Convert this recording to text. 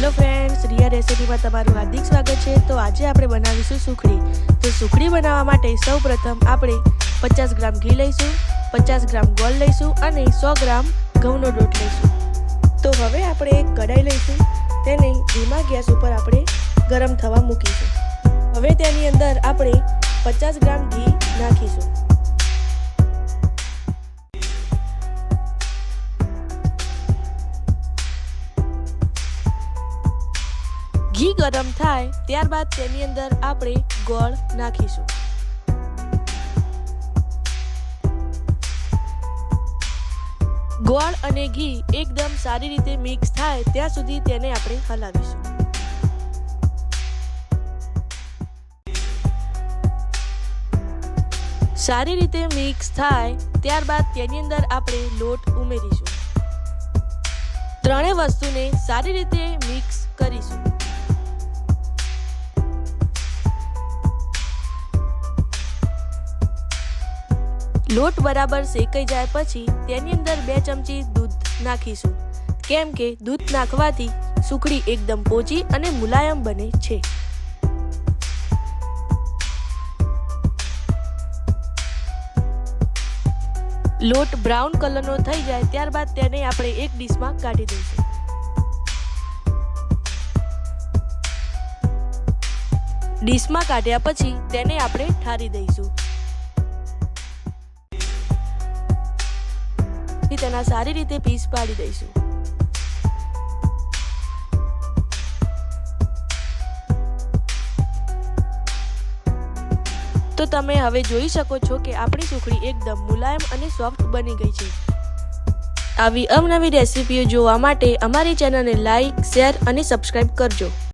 Hello friends, रिया recipe में तमारुं हार्दिक स्वागत है। तो आज આપણે બનાવીશું સુખડી। તો સુખડી બનાવવા માટે સૌપ્રથમ આપણે 50 ગ્રામ ઘી લઈશું, 50 ગ્રામ ગોળ લઈશું અને 100 ગ્રામ ઘઉંનો લોટ લઈશું। તો હવે આપણે એક કઢાઈ લઈશું, તેને ધીમા ગેસ ઉપર આપણે ગરમ થવા મૂકીશું। હવે તેની અંદર આપણે 50 ગ્રામ ઘી નાખીશું। ઘી ગરમ થાય ત્યારબાદ તેની અંદર આપણે ગોળ નાખીશું। ગોળ અને ઘી એકદમ સારી રીતે મિક્સ થાય ત્યાં સુધી તેને આપણે હલાવીશું। સારી રીતે મિક્સ થાય ત્યારબાદ તેની અંદર આપણે લોટ ઉમેરીશું। ત્રણેય વસ્તુને સારી રીતે મિક્સ કરીશું। લોટ બરાબર શેકાઈ જાય પછી તેની અંદર 2 ચમચી દૂધ નાખીશું, કેમ કે દૂધ નાખવાથી સુખડી એકદમ પોચી અને મુલાયમ બને છે। લોટ બ્રાઉન કલરનો થઈ જાય ત્યારબાદ તેને આપણે એક ડીશમાં કાઢી દઈશું। ડીશમાં કાઢ્યા પછી તેને આપણે ઠારી દઈશું। તેના સારી રીતે પીસ પાડી દઈશું। તો તમે હવે જોઈ શકો છો કે આપણી સુખડી એકદમ મુલાયમ અને સોફ્ટ બની ગઈ છે। આવી અવનવી રેસીપીઓ જોવા માટે અમારી ચેનલને લાઈક, શેર અને સબસ્ક્રાઇબ કરજો।